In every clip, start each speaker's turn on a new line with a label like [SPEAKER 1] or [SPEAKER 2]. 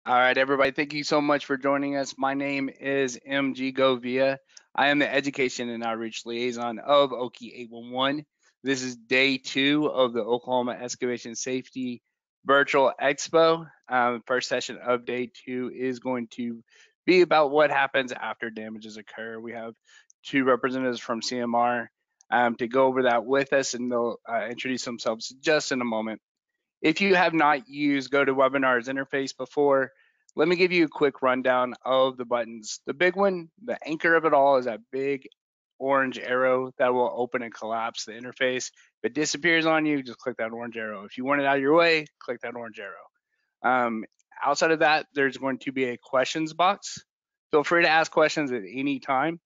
[SPEAKER 1] All right, everybody, thank you so much for joining us. My name is MG Govia. I am the Education and Outreach Liaison of Okie 811. This is day 2 of the Oklahoma Excavation Safety Virtual Expo. First session of day 2 is going to be about what happens after damages occur. We have 2 representatives from CMR to go over that with us, and they'll introduce themselves just in a moment. If you have not used GoToWebinar's interface before, let me give you a quick rundown of the buttons. The big one, the anchor of it all, is that big orange arrow that will open and collapse the interface. If it disappears on you, just click that orange arrow. If you want it out of your way, click that orange arrow. Outside of that, there's going to be a questions box. Feel free to ask questions at any time.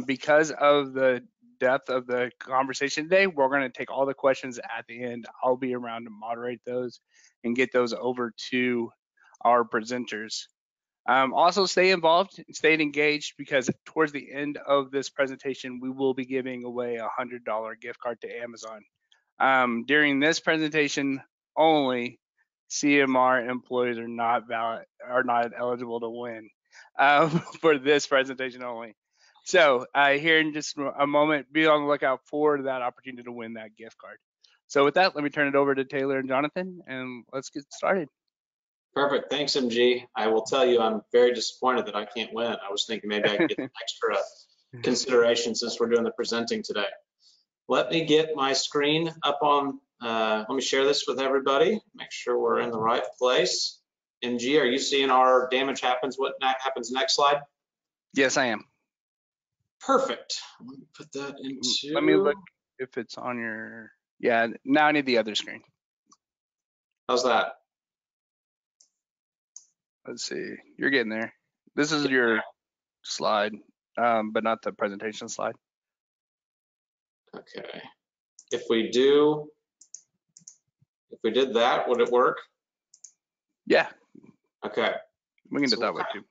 [SPEAKER 1] Because of the depth of the conversation today, we're going to take all the questions at the end. I'll be around to moderate those and get those over to our presenters. Also stay involved, stay engaged, because towards the end of this presentation, we will be giving away a $100 gift card to Amazon. During this presentation only, CMR employees are not eligible to win for this presentation only. So here in just a moment, be on the lookout for that opportunity to win that gift card. So with that, let me turn it over to Taylor and Jonathan, and let's get started.
[SPEAKER 2] Perfect. Thanks, MG. I will tell you, I'm very disappointed that I can't win. I was thinking maybe I could get an extra consideration since we're doing the presenting today. Let me get my screen up on, let me share this with everybody, make sure we're in the right place. MG, are you seeing our damage happens? What happens next slide?
[SPEAKER 1] Yes, I am.
[SPEAKER 2] Perfect. Let me put that into.
[SPEAKER 1] Let me look if it's on your. Yeah, now I need the other screen.
[SPEAKER 2] How's that?
[SPEAKER 1] Let's see. You're getting there. This is your slide, but not the presentation slide.
[SPEAKER 2] Okay. If we did that, would it work?
[SPEAKER 1] Yeah.
[SPEAKER 2] Okay.
[SPEAKER 1] We can do it that way too.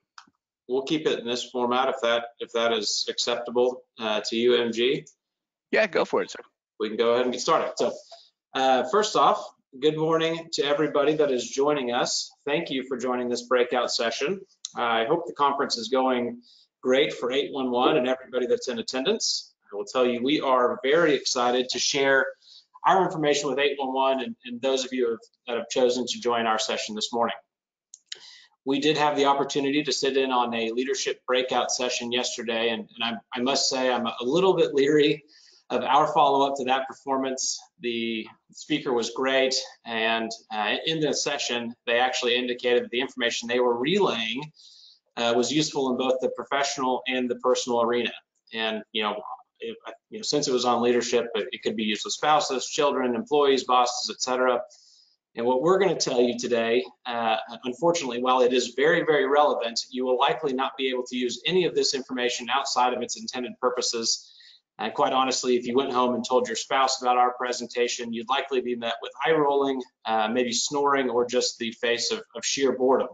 [SPEAKER 2] We'll keep it in this format if that is acceptable to you, MG.
[SPEAKER 1] Yeah, go for it, sir.
[SPEAKER 2] We can go ahead and get started. So first off, good morning to everybody that is joining us. Thank you for joining this breakout session. I hope the conference is going great for 811 and everybody that's in attendance. I will tell you, we are very excited to share our information with 811 and those of you that have chosen to join our session this morning. We did have the opportunity to sit in on a leadership breakout session yesterday, and I must say I'm a little bit leery of our follow-up to that performance. The speaker was great, and in the session, they actually indicated that the information they were relaying was useful in both the professional and the personal arena. And since it was on leadership, it could be used with spouses, children, employees, bosses, etc. And what we're going to tell you today, unfortunately, while it is very, very relevant, you will likely not be able to use any of this information outside of its intended purposes. And quite honestly, if you went home and told your spouse about our presentation, you'd likely be met with eye rolling, maybe snoring, or just the face of sheer boredom.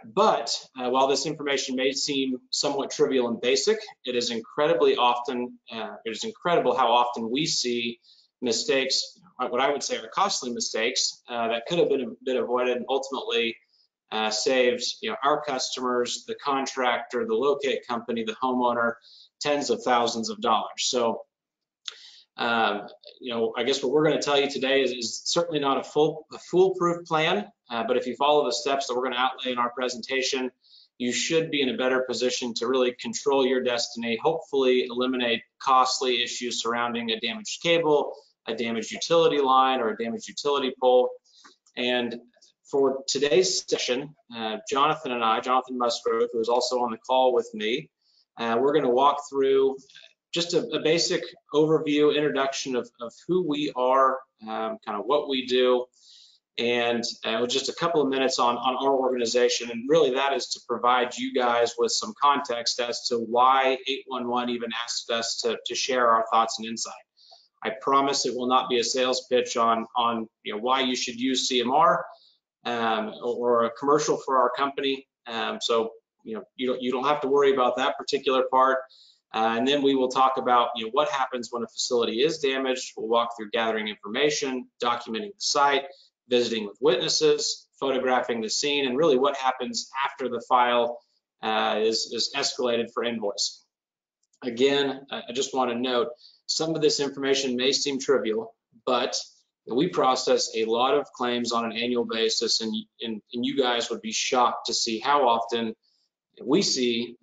[SPEAKER 2] But while this information may seem somewhat trivial and basic, it is incredible how often we see mistakes, what I would say are costly mistakes that could have been avoided and ultimately saved our customers, the contractor, the locate company, the homeowner, tens of thousands of dollars. So, I guess what we're going to tell you today is certainly not a foolproof plan, but if you follow the steps that we're going to outlay in our presentation, you should be in a better position to really control your destiny, hopefully eliminate costly issues surrounding a damaged cable, a damaged utility line, or a damaged utility pole. And for today's session, Jonathan Musgrove, who is also on the call with me, we're going to walk through just a basic overview, introduction of who we are, kind of what we do, and with just a couple of minutes on our organization. And really that is to provide you guys with some context as to why 811 even asked us to share our thoughts and insight. I promise it will not be a sales pitch on why you should use CMR or a commercial for our company. So you don't have to worry about that particular part. And then we will talk about what happens when a facility is damaged. We'll walk through gathering information, documenting the site, visiting with witnesses, photographing the scene, and really what happens after the file is escalated for invoice. Again, I just want to note, some of this information may seem trivial, but we process a lot of claims on an annual basis, and you guys would be shocked to see how often we see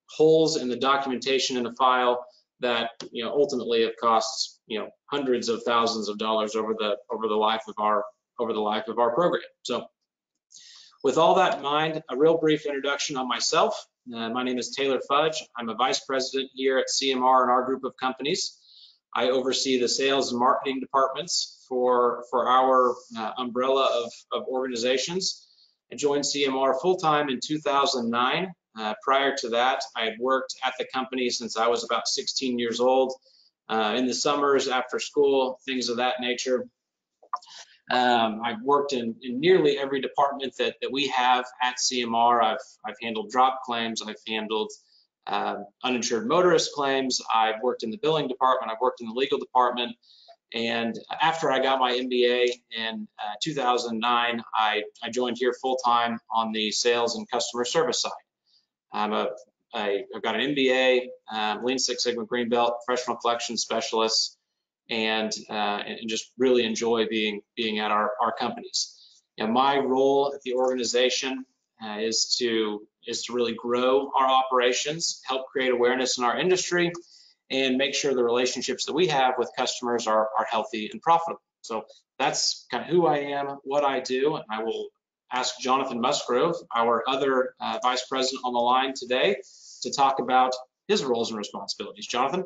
[SPEAKER 2] holes in the documentation in the file that ultimately it costs hundreds of thousands of dollars over the life of our program. So with all that in mind, a real brief introduction on myself. My name is Taylor Fudge. I'm a vice president here at CMR in our group of companies. I oversee the sales and marketing departments for our umbrella of organizations. I joined CMR full-time in 2009. Prior to that, I had worked at the company since I was about 16 years old, in the summers, after school, things of that nature. I've worked in nearly every department that we have at CMR. I've handled drop claims. I've handled uninsured motorist claims. I've worked in the billing department. I've worked in the legal department. And after I got my MBA in 2009, I joined here full-time on the sales and customer service side. I've got an MBA, Lean Six Sigma Green Belt, professional collection specialist, and just really enjoy being at our companies. My role at the organization is to really grow our operations, help create awareness in our industry, and make sure the relationships that we have with customers are healthy and profitable. So that's kind of who I am, what I do, and I will ask Jonathan Musgrove, our other vice president on the line today, to talk about his roles and responsibilities. Jonathan?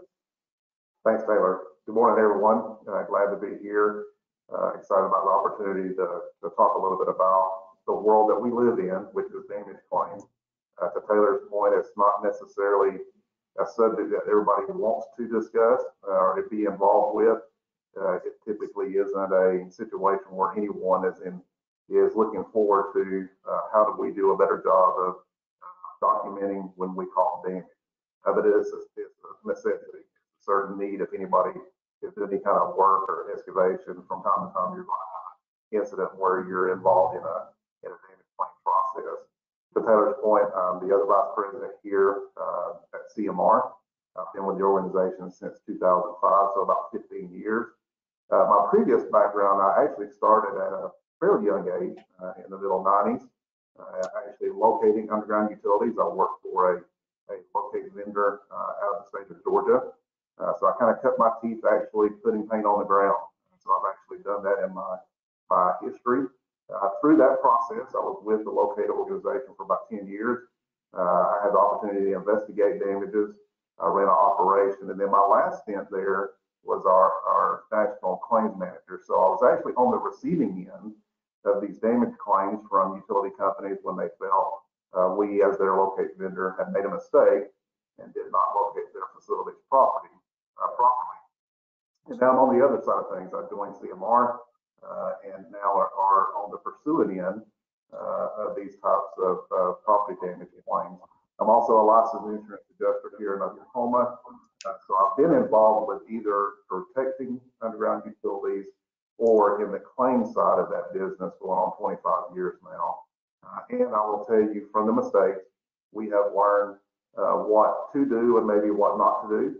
[SPEAKER 3] Thanks, Taylor. Good morning, everyone. Glad to be here. Excited about the opportunity to talk a little bit about the world that we live in, which is damage claims. To Taylor's point, it's not necessarily a subject that everybody wants to discuss or to be involved with. It typically isn't a situation where anyone is looking forward to how do we do a better job of documenting when we cause damage. But it's a necessity, it's a certain need. If anybody is doing any kind of work or excavation, from time to time you're going to have an incident where you're involved in a damage claim process. To Taylor's point, I'm the other vice president here at CMR. I've been with the organization since 2005, so about 15 years. My previous background, I actually started at a fairly young age, in the middle 90s, actually locating underground utilities. I worked for a locating vendor out of the state of Georgia. So I kind of cut my teeth actually putting paint on the ground. So I've actually done that in my history. Through that process, I was with the locator organization for about 10 years. I had the opportunity to investigate damages. I ran an operation, and then my last stint there was our national claims manager. So I was actually on the receiving end of these damage claims from utility companies when they felt we, as their locate vendor, had made a mistake and did not locate their facility's property properly. And now I'm on the other side of things. I joined CMR and now are on the pursuing end of these types of property damage claims. I'm also a licensed insurance adjuster here in Oklahoma. So I've been involved with either protecting underground utilities or in the claim side of that business going on 25 years now. And I will tell you, from the mistakes, we have learned what to do and maybe what not to do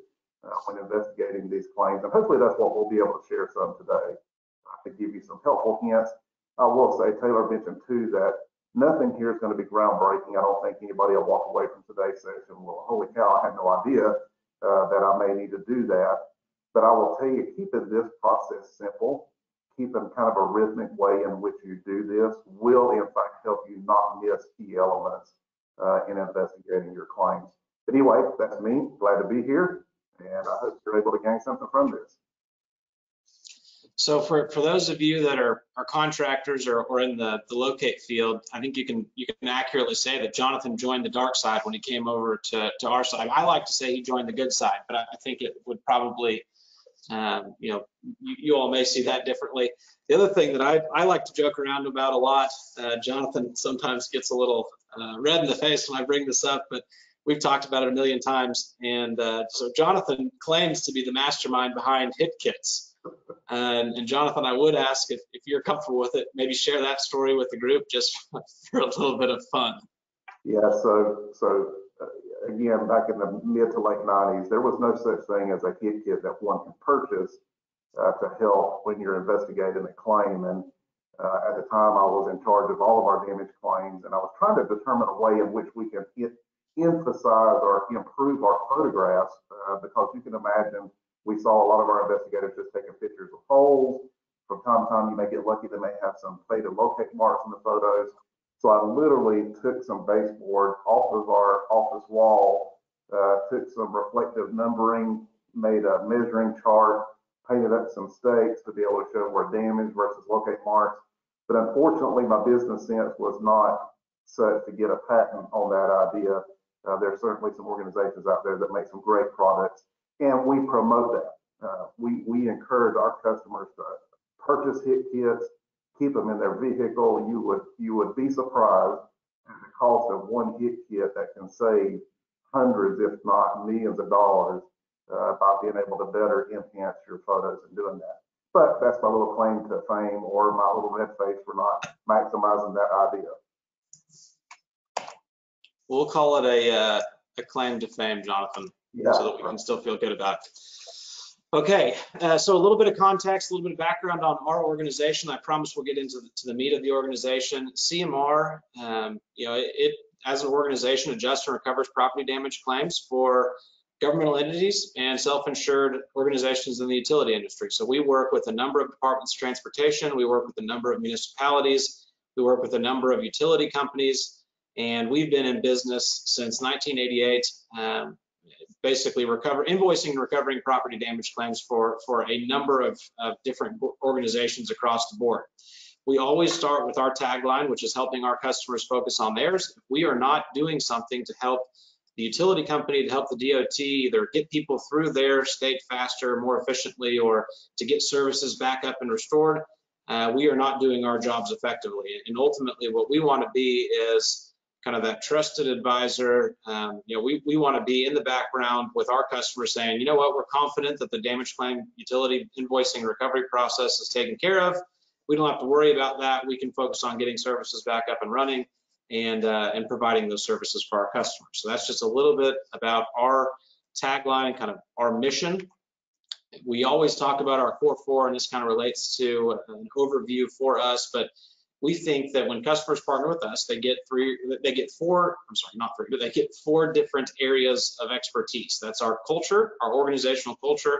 [SPEAKER 3] when investigating these claims. And hopefully that's what we'll be able to share some today to give you some helpful hints. I will say, Taylor mentioned too, that nothing here is going to be groundbreaking. I don't think anybody will walk away from today's session, well, holy cow, I had no idea that I may need to do that. But I will tell you, keeping this process simple, keeping kind of a rhythmic way in which you do this will in fact help you not miss key elements in investigating your claims. But anyway, that's me. Glad to be here, and I hope you're able to gain something from this.
[SPEAKER 2] So for those of you that are contractors or in the locate field, I think you can accurately say that Jonathan joined the dark side when he came over to our side. I like to say he joined the good side, but I think it would probably, you all may see that differently. The other thing that I like to joke around about a lot, Jonathan sometimes gets a little red in the face when I bring this up, but we've talked about it a million times. And so Jonathan claims to be the mastermind behind hit kits. And Jonathan, I would ask if you're comfortable with it, maybe share that story with the group just for a little bit of fun.
[SPEAKER 3] Yeah, so again, back in the mid to late 90s, there was no such thing as a hit kit that one can purchase to help when you're investigating a claim. And at the time, I was in charge of all of our damage claims, and I was trying to determine a way in which we can emphasize or improve our photographs, because you can imagine we saw a lot of our investigators just taking pictures of holes. From time to time, you may get lucky, they may have some faded locate marks in the photos. So I literally took some baseboard off of our office wall, took some reflective numbering, made a measuring chart, painted up some stakes to be able to show where damage versus locate marks. But unfortunately, my business sense was not such to get a patent on that idea. There's certainly some organizations out there that make some great products, and we promote that. We encourage our customers to purchase hit kits, keep them in their vehicle. You would be surprised at the cost of one hit kit that can save hundreds, if not millions of dollars by being able to better enhance your photos and doing that. But that's my little claim to fame, or my little red face for not maximizing that idea.
[SPEAKER 2] We'll call it a claim to fame, Jonathan,
[SPEAKER 3] Yeah,
[SPEAKER 2] so that we can still feel good about it. Okay, so a little bit of context, a little bit of background on our organization. I promise we'll get into the meat of the organization. CMR, it as an organization adjusts and recovers property damage claims for governmental entities and self-insured organizations in the utility industry. So we work with a number of departments of transportation. We work with a number of municipalities. We work with a number of utility companies. And we've been in business since 1988, basically invoicing and recovering property damage claims for a number of different organizations across the board. We always start with our tagline, which is helping our customers focus on theirs. If we are not doing something to help the utility company, to help the DOT either get people through their state faster, more efficiently, or to get services back up and restored, we are not doing our jobs effectively. And ultimately, what we want to be is kind of that trusted advisor. We want to be in the background with our customers saying, you know what, we're confident that the damage claim utility invoicing recovery process is taken care of. We don't have to worry about that. We can focus on getting services back up and running and providing those services for our customers. So that's just a little bit about our tagline and kind of our mission. We always talk about our core four, and this kind of relates to an overview for us, but we think that when customers partner with us, they get four different areas of expertise. That's our culture, our organizational culture,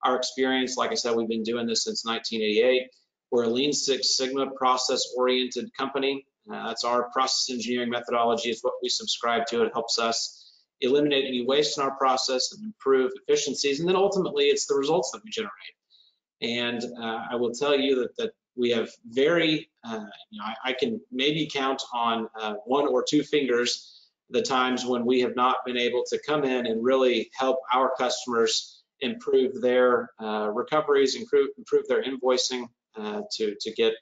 [SPEAKER 2] our experience. Like I said, we've been doing this since 1988. We're a Lean Six Sigma process-oriented company. That's our process engineering methodology. It's what we subscribe to. It helps us eliminate any waste in our process and improve efficiencies. And then ultimately, it's the results that we generate. And I will tell you that we have very, I can maybe count on one or two fingers the times when we have not been able to come in and really help our customers improve their recoveries, improve their invoicing to get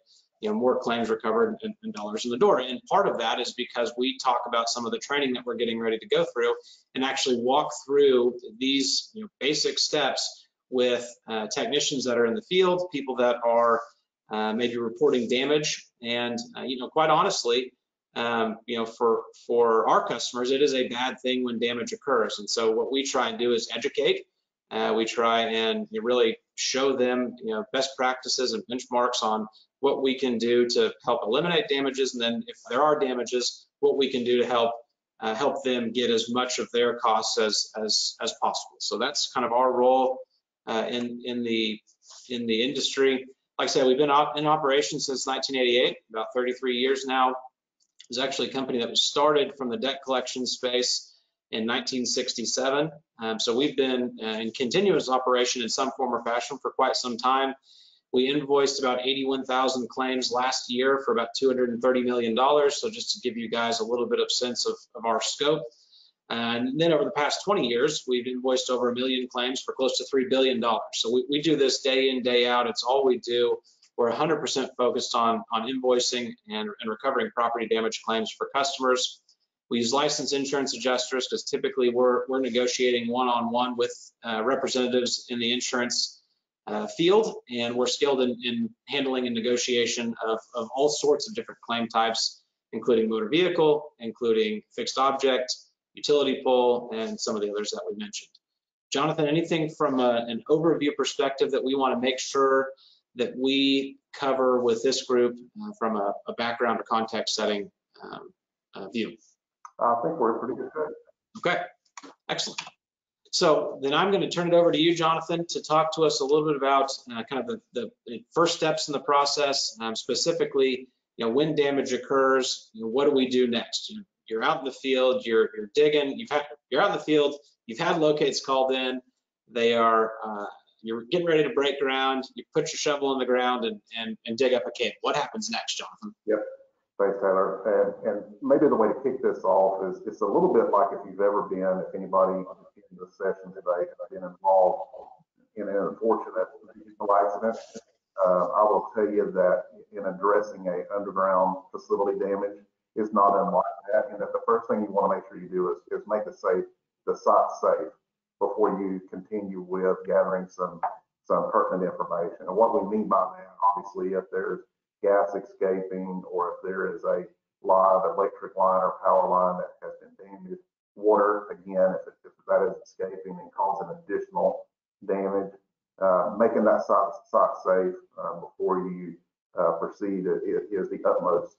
[SPEAKER 2] more claims recovered and dollars in the door. And part of that is because we talk about some of the training that we're getting ready to go through and actually walk through these basic steps with technicians that are in the field, people that are maybe reporting damage. And quite honestly, for our customers, it is a bad thing when damage occurs. And so what we try and do is educate. We try and really show them best practices and benchmarks on what we can do to help eliminate damages, and then if there are damages, what we can do to help them get as much of their costs as possible. So that's kind of our role in the industry. Like I said, we've been in operation since 1988, about 33 years now. It was actually a company that was started from the debt collection space in 1967. So we've been in continuous operation in some form or fashion for quite some time. We invoiced about 81,000 claims last year for about $230 million. So just to give you guys a little bit of sense of our scope. And then over the past 20 years, we've invoiced over 1 million claims for close to $3 billion. So we do this day in, day out. It's all we do. We're 100% focused on invoicing and recovering property damage claims for customers. We use licensed insurance adjusters because typically we're negotiating one-on-one with representatives in the insurance field, and we're skilled in handling and negotiation of all sorts of different claim types, including motor vehicle, including fixed object, utility pole, and some of the others that we mentioned. Jonathan, anything from an overview perspective that we want to make sure that we cover with this group from a background or context setting view?
[SPEAKER 3] I think we're pretty good.
[SPEAKER 2] Okay, excellent. So then I'm going to turn it over to you, Jonathan, to talk to us a little bit about kind of the first steps in the process, specifically, when damage occurs, what do we do next? You're out in the field, you're digging, you're out in the field, you've had locates called in, they are, you're getting ready to break ground, you put your shovel in the ground and dig up a cable. What happens next, Jonathan?
[SPEAKER 3] Yep. Thanks, Tyler. And maybe the way to kick this off is it's a little bit like if you've ever been, if anybody in the session today has been involved in an unfortunate vehicle accident. I will tell you that in addressing a underground facility damage, it's not unlike that, and that the first thing you want to make sure you do is make the site safe before you continue with gathering some pertinent information. And what we mean by that, obviously, if there's gas escaping or if there is a live electric line or power line that has been damaged, water, again, if that is escaping and causing additional damage, making that site safe before you proceed is the utmost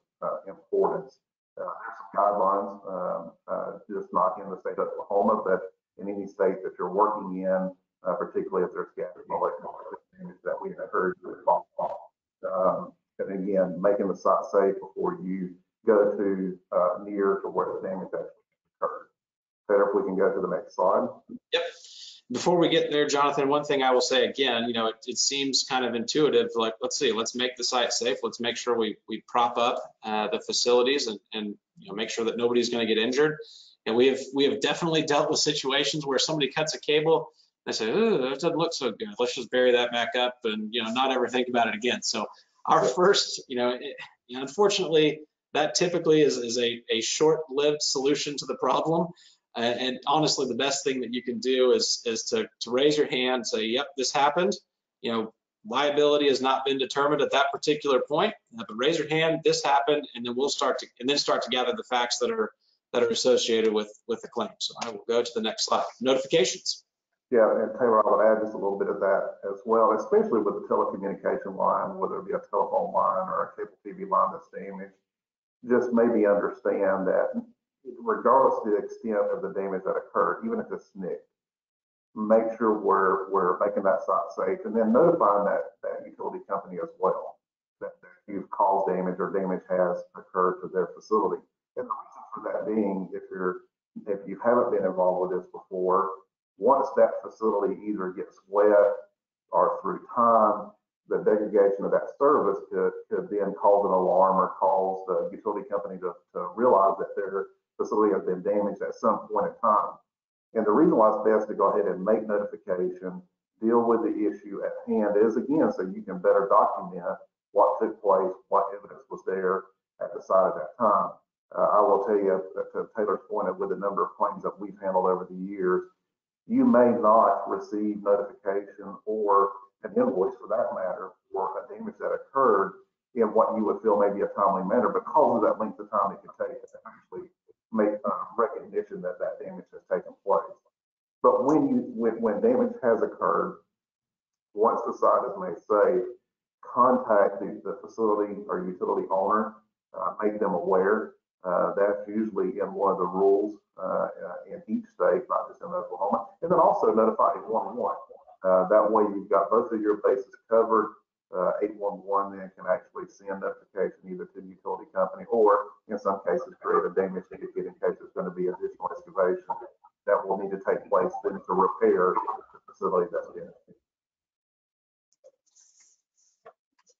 [SPEAKER 3] importance. There's some guidelines, just not in the state of Oklahoma, but in any state that you're working in, particularly if there's gas and electric damage that we have heard. And again, making the site safe before you go to near to where the damage actually occurred. So if we can go to the next slide.
[SPEAKER 2] Yep. Before we get there, Jonathan, one thing I will say again, it seems kind of intuitive, like, let's make the site safe. Let's make sure we prop up the facilities and make sure that nobody's going to get injured. And we have definitely dealt with situations where somebody cuts a cable and they say, oh, that doesn't look so good. Let's just bury that back up and, not ever think about it again. So our first, unfortunately, that typically is a short-lived solution to the problem. And honestly, the best thing that you can do is to raise your hand and say, yep, this happened. Liability has not been determined at that particular point, but raise your hand, this happened, and then we'll start to gather the facts that are associated with the claim. So I will go to the next slide. Notifications.
[SPEAKER 3] Yeah, and Taylor, I would add just a little bit of that as well, especially with the telecommunication line, whether it be a telephone line or a cable TV line that's damaged. Just maybe understand that regardless of the extent of the damage that occurred, even if it's nicked, make sure we're making that site safe, and then notifying that utility company as well that you've caused damage or damage has occurred to their facility. And the reason for that being, if you haven't been involved with this before, once that facility either gets wet or through time, the degradation of that service could then cause an alarm or cause the utility company to realize that their facility has been damaged at some point in time. And the reason why it's best to go ahead and make notification, deal with the issue at hand is, again, so you can better document what took place, what evidence was there at the site at that time. I will tell you, to Taylor's point, with the number of claims that we've handled over the years, you may not receive notification or an invoice, for that matter, for a damage that occurred in what you would feel may be a timely manner because of that length of time it could take to actually make recognition that damage has taken place. But when damage has occurred, once the site is made safe, contact the facility or utility owner, make them aware. That's usually in one of the rules in each state, not just in Oklahoma. And then also notify 811. That way you've got both of your bases covered. 811 then can actually send notification either to the utility company or in some cases create a damage ticket in case there's going to be additional excavation that will need to take place then to repair the facility that's damaged.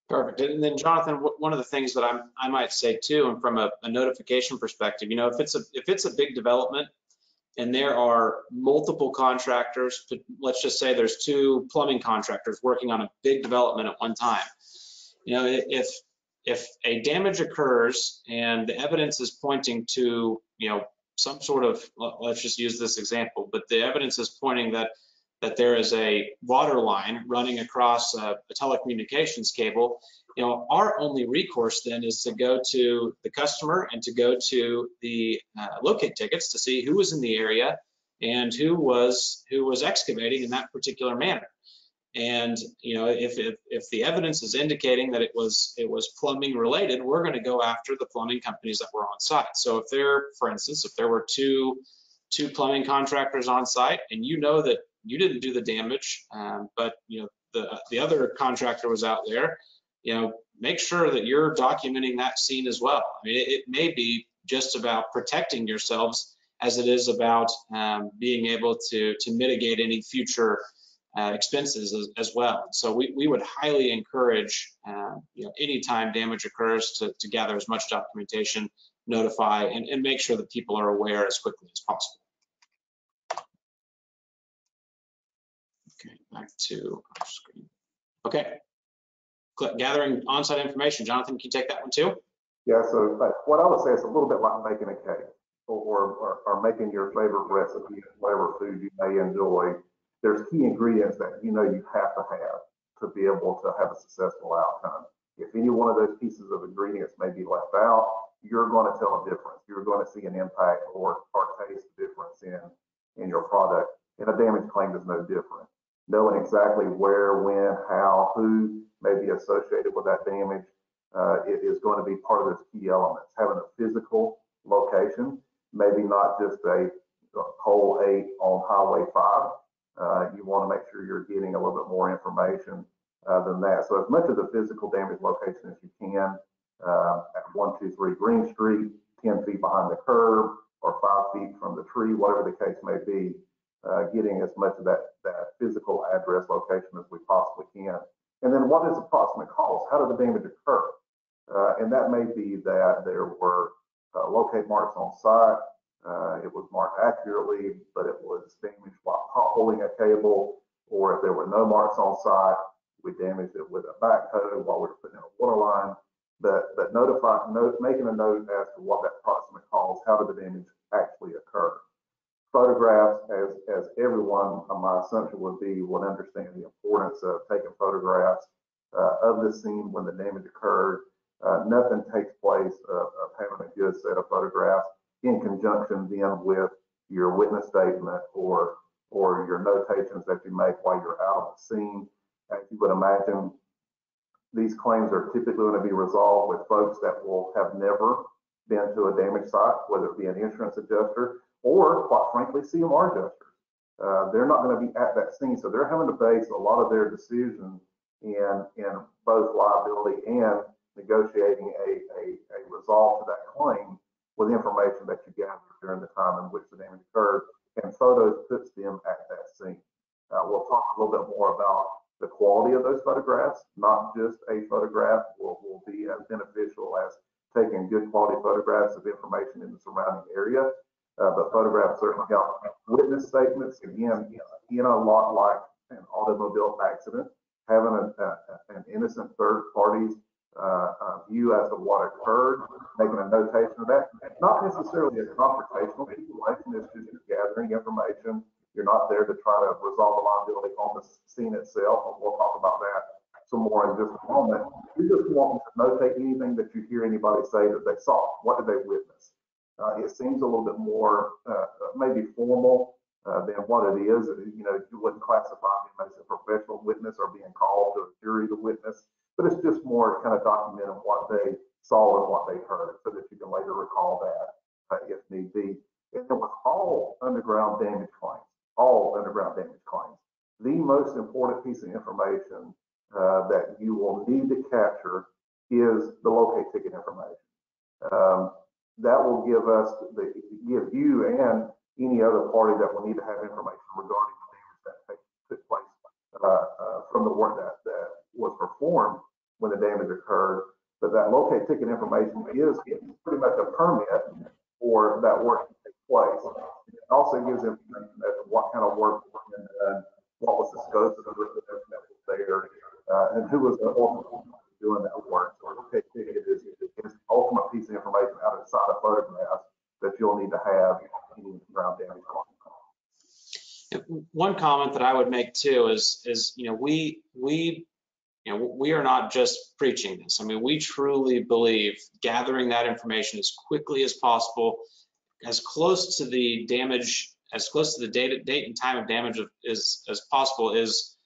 [SPEAKER 2] Perfect. And then Jonathan, one of the things that I might say too, and from a notification perspective, if it's a big development and there are multiple contractors, let's just say there's 2 plumbing contractors working on a big development at one time. If a damage occurs and the evidence is pointing to, some sort of, let's just use this example, but the evidence is pointing that that there is a water line running across a telecommunications cable, you know, our only recourse then is to go to the customer and to go to the locate tickets to see who was in the area and who was excavating in that particular manner. And you know, if the evidence is indicating that it was plumbing related, we're going to go after the plumbing companies that were on site. So if there, for instance, if there were two plumbing contractors on site, and you know that you didn't do the damage, but you know the other contractor was out there, you know, make sure that you're documenting that scene as well. I mean, it may be just about protecting yourselves as it is about being able to mitigate any future expenses as well. So we would highly encourage, you know, anytime damage occurs to gather as much documentation, notify, and make sure that people are aware as quickly as possible. Okay, back to our screen. Okay, gathering on-site information. Jonathan, can you take that one too?
[SPEAKER 3] Yeah, so what I would say is a little bit like making a cake or making your favorite recipe, whatever food you may enjoy. There's key ingredients that you know you have to be able to have a successful outcome. If any one of those pieces of ingredients may be left out, you're going to tell a difference. You're going to see an impact or taste a difference in your product. And a damage claim is no different. Knowing exactly where, when, how, who may be associated with that damage, it is going to be part of those key elements. Having a physical location, maybe not just a pole 8 on Highway 5. You want to make sure you're getting a little bit more information than that. So as much of the physical damage location as you can at 123 Green Street, 10 feet behind the curb, or 5 feet from the tree, whatever the case may be, getting as much of that physical address location as we possibly can. And then what is the approximate cost? How did the damage occur? And that may be that there were locate marks on site. It was marked accurately, but it was damaged while potholing a cable, or if there were no marks on site, we damaged it with a backhoe while we were putting in a water line. But making a note as to what that approximate cost, how did the damage actually occur? Photographs, as everyone, my assumption would be, would understand the importance of taking photographs of the scene when the damage occurred. Nothing takes place of having a good set of photographs in conjunction then with your witness statement or your notations that you make while you're out on the scene. As you would imagine, these claims are typically going to be resolved with folks that will have never been to a damage site, whether it be an insurance adjuster or, quite frankly, CMR adjusters. They're not going to be at that scene, so they're having to base a lot of their decisions in both liability and negotiating a resolve to that claim with information that you gathered during the time in which the damage occurred, and photos puts them at that scene. We'll talk a little bit more about the quality of those photographs. Not just a photograph will be as beneficial as taking good quality photographs of information in the surrounding area, but photographs certainly help. Witness statements, again, in a lot like an automobile accident, having an innocent third party's view as to what occurred, making a notation of that. Not necessarily a confrontational situation, it's just gathering information. You're not there to try to resolve the liability on the scene itself, and we'll talk about that some more in just a moment. You just want to notate anything that you hear anybody say that they saw. What did they witness? It seems a little bit more maybe formal than what it is. You know, you wouldn't classify them as a professional witness or being called to a jury to witness, but it's just more kind of documenting what they saw and what they heard so that you can later recall that if need be. And then with all underground damage claims, the most important piece of information that you will need to capture is the locate ticket information. That will give you and any other party that will need to have information regarding the damage that took place from the work that was performed when the damage occurred. But that locate ticket information is pretty much a permit for that work to take place. It also gives information as to what kind of work was being done, what was the scope of the work that was there, and who was ultimately doing that work. So the locate ticket is the ultimate piece of information outside of photographs that you'll need to have in ground damage.
[SPEAKER 2] one comment that I would make too is we are not just preaching this. I mean, we truly believe gathering that information as quickly as possible, as close to the damage, as close to the date and time of damage as possible is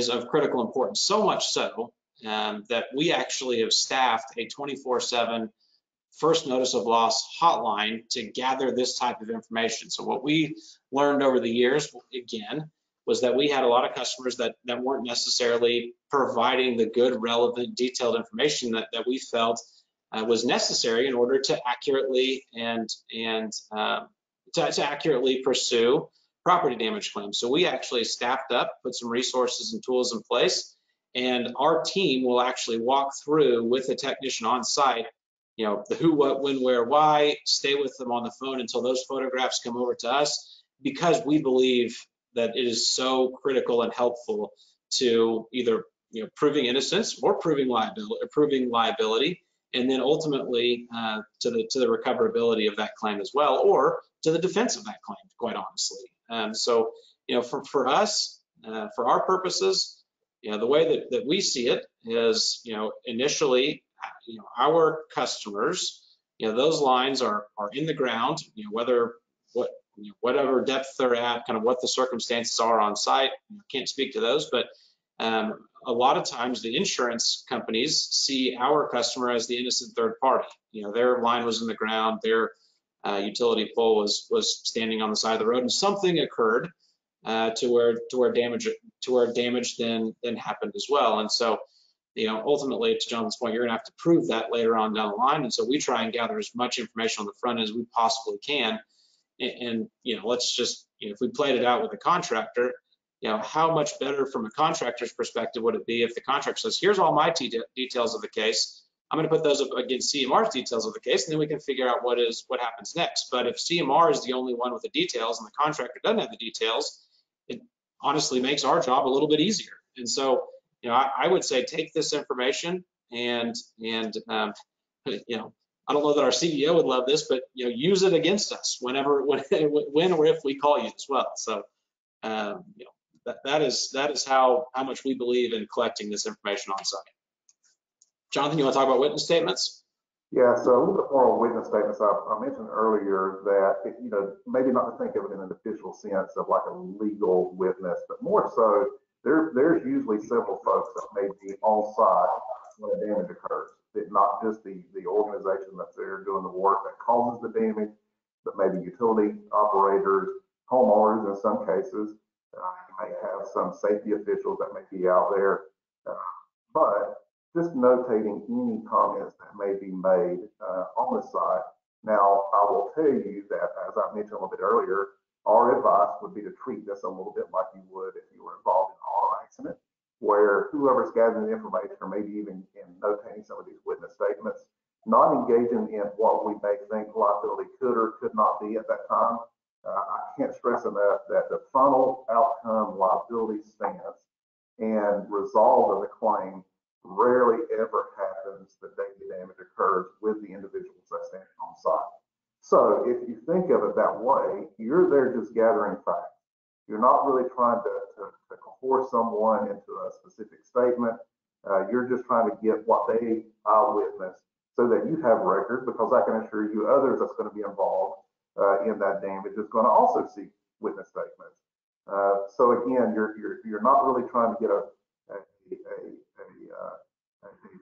[SPEAKER 2] of critical importance. So much so that we actually have staffed a 24/7 first notice of loss hotline to gather this type of information. So what we learned over the years, again, was that we had a lot of customers that weren't necessarily providing the good, relevant, detailed information that we felt was necessary in order to accurately to accurately pursue property damage claims. So we actually staffed up, put some resources and tools in place, and our team will actually walk through with a technician on site, the who, what, when, where, why, stay with them on the phone until those photographs come over to us, because we believe that it is so critical and helpful to either proving innocence or proving liability, and then ultimately to the recoverability of that claim as well, or to the defense of that claim, quite honestly. So for us, for our purposes, the way that we see it is, initially, our customers, those lines are in the ground, whatever depth they're at, kind of what the circumstances are on site. Can't speak to those, but a lot of times the insurance companies see our customer as the innocent third party. Their line was in the ground, their utility pole was standing on the side of the road, and something occurred to where damage then happened as well. And so, ultimately, to Jonathan's point, you're gonna have to prove that later on down the line. And so we try and gather as much information on the front as we possibly can. And let's just, if we played it out with a contractor, how much better from a contractor's perspective would it be if the contractor says, here's all my details of the case, I'm going to put those up against CMR's details of the case, and then we can figure out what happens next. But if CMR is the only one with the details and the contractor doesn't have the details, it honestly makes our job a little bit easier. And so, I would say take this information and I don't know that our CEO would love this, but use it against us when or if we call you as well. So that is how much we believe in collecting this information on site. Jonathan, you want to talk about witness statements?
[SPEAKER 3] Yeah, so a little bit more on witness statements. I mentioned earlier that maybe not to think of it in an official sense of like a legal witness, but more so there's usually several folks that may be on site when a damage occurs. It's not just the organization that's there doing the work that causes the damage, but maybe utility operators, homeowners in some cases. You may have some safety officials that may be out there, but just notating any comments that may be made on the site. Now, I will tell you that, as I mentioned a little bit earlier, our advice would be to treat this a little bit like you would if you were involved in an auto accident, where whoever's gathering the information, or maybe even in notating some of these witness statements, not engaging in what we may think liability could or could not be at that time. I can't stress enough that the final outcome liability stance and resolve of the claim rarely ever happens the day the damage occurs with the individuals that stand on site. So if you think of it that way, you're there just gathering facts. You're not really trying to coerce someone into a specific statement. You're just trying to get what they eyewitnessed so that you have record, because I can assure you others that's going to be involved in that damage is going to also seek witness statements. So again, you're not really trying to get a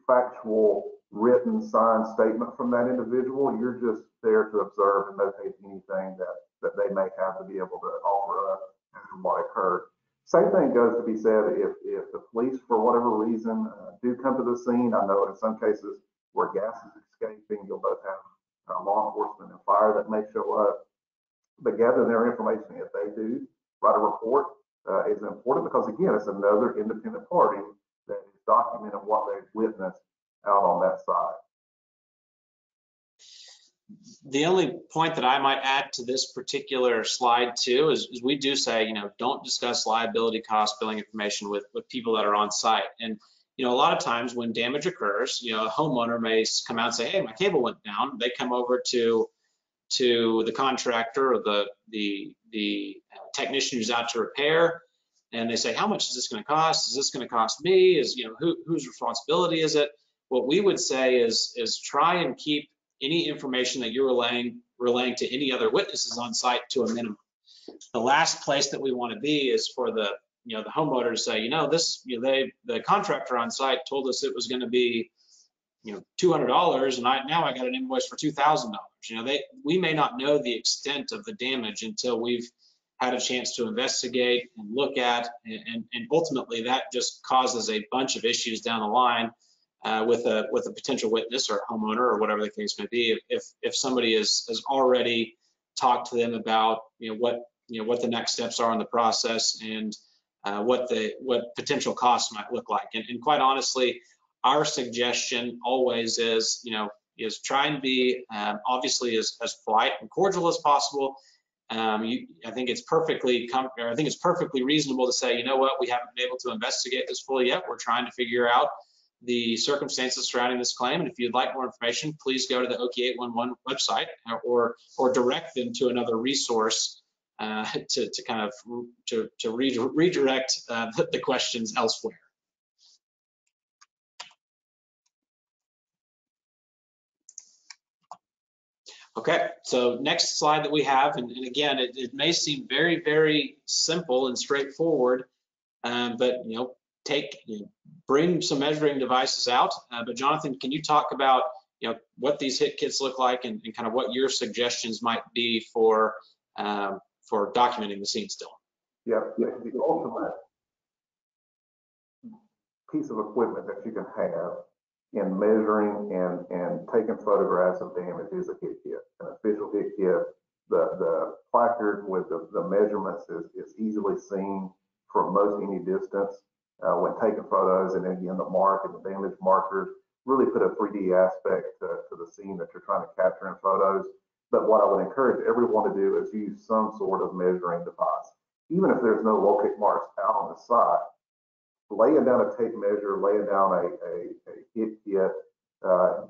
[SPEAKER 3] factual written signed statement from that individual. You're just there to observe and notate anything that they may have to be able to offer up as to what occurred. Same thing goes to be said if the police, for whatever reason, do come to the scene. I know in some cases where gas is escaping, you'll both have law enforcement and fire that may show up. But gather their information. If they do write a report, is important, because again, it's another independent party that is documenting what they've witnessed out on that side.
[SPEAKER 2] The only point that I might add to this particular slide too is we do say, don't discuss liability cost billing information with people that are on site. And a lot of times when damage occurs, a homeowner may come out and say, hey, my cable went down. They come over to to the contractor or the technician who's out to repair, and they say, how much is this going to cost? Is this going to cost me? Whose responsibility is it? What we would say is try and keep any information that you're relaying to any other witnesses on site to a minimum. The last place that we want to be is for the homeowner to say, the contractor on site told us it was going to be $200, and now I got an invoice for $2,000. We may not know the extent of the damage until we've had a chance to investigate and look at, and ultimately that just causes a bunch of issues down the line with a potential witness or homeowner or whatever the case may be. If somebody has already talked to them about what the next steps are in the process and what potential costs might look like, and quite honestly, our suggestion always is try and be obviously as polite and cordial as possible. I think it's perfectly reasonable to say, we haven't been able to investigate this fully yet. We're trying to figure out the circumstances surrounding this claim, and if you'd like more information, please go to the Okie 811 website or direct them to another resource to kind of redirect the questions elsewhere. Okay, so next slide that we have, and again, it may seem very, very simple and straightforward, but bring some measuring devices out. But Jonathan, can you talk about what these hit kits look like and kind of what your suggestions might be for documenting the scene still?
[SPEAKER 3] Yeah, the ultimate piece of equipment that you can have in measuring and taking photographs of damage is a hit kit, an official hit kit. The placard with the measurements is easily seen from most any distance when taking photos, and again the mark and the damage markers really put a 3D aspect to the scene that you're trying to capture in photos. But what I would encourage everyone to do is use some sort of measuring device. Even if there's no locate marks out on the site, laying down a tape measure, laying down a hit kit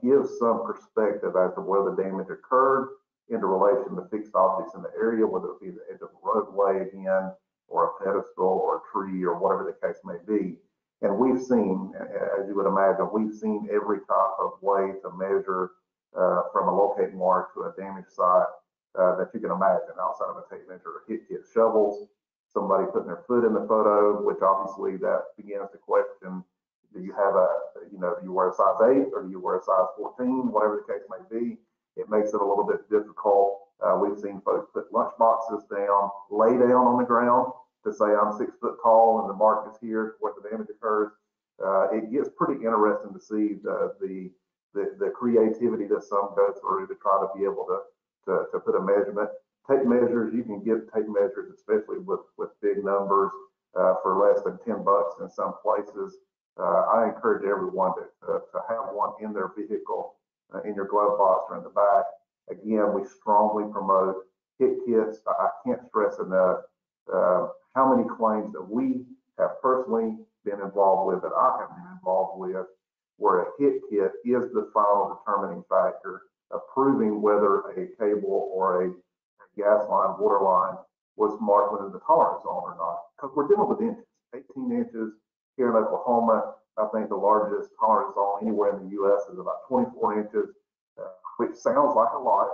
[SPEAKER 3] gives some perspective as to where the damage occurred in relation to fixed objects in the area, whether it be the edge of a roadway again, or a pedestal, or a tree, or whatever the case may be. And we've seen, as you would imagine, we've seen every type of way to measure from a locate mark to a damaged site that you can imagine outside of a tape measure. A hit kit shovels, somebody putting their foot in the photo, which obviously that begins to question, do you have do you wear a size 8 or do you wear a size 14, whatever the case may be. It makes it a little bit difficult. We've seen folks put lunch boxes down, lay down on the ground to say I'm 6 foot tall and the mark is here where the damage occurs. It gets pretty interesting to see the creativity that some go through to try to be able to put a measurement. Tape measures, you can get tape measures, especially with big numbers, for less than $10 in some places. I encourage everyone to have one in their vehicle, in your glove box or in the back. Again, we strongly promote hit kits. I can't stress enough how many claims that we have personally been involved with, that I have been involved with, where a hit kit is the final determining factor of proving whether a cable or a gas line, water line was marked within the tolerance zone or not. Because we're dealing with inches, 18 inches here in Oklahoma. I think the largest tolerance zone anywhere in the U.S. is about 24 inches, which sounds like a lot,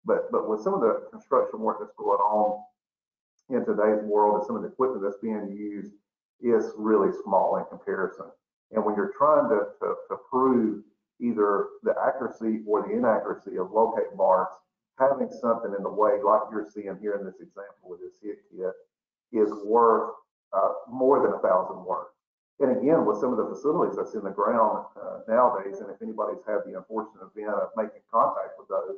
[SPEAKER 3] but with some of the construction work that's going on in today's world and some of the equipment that's being used is really small in comparison. And when you're trying to prove either the accuracy or the inaccuracy of locate marks, having something in the way like you're seeing here in this example with this hit kit is worth more than 1,000 words. And again, with some of the facilities that's in the ground nowadays, and if anybody's had the unfortunate event of making contact with those,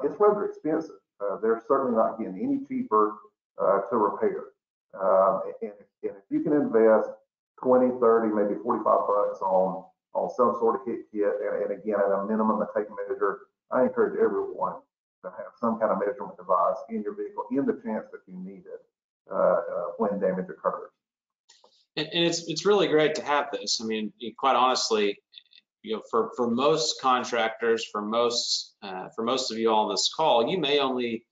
[SPEAKER 3] it's rather expensive. They're certainly not getting any cheaper to repair. And if you can invest 20, 30, maybe $45 on some sort of hit kit, and again, at a minimum, a tape measure, I encourage everyone to have some kind of measurement device in your vehicle in the chance that you need it when damage occurs.
[SPEAKER 2] And it's really great to have this. I mean, quite honestly, for most contractors, for most of you all on this call, you may only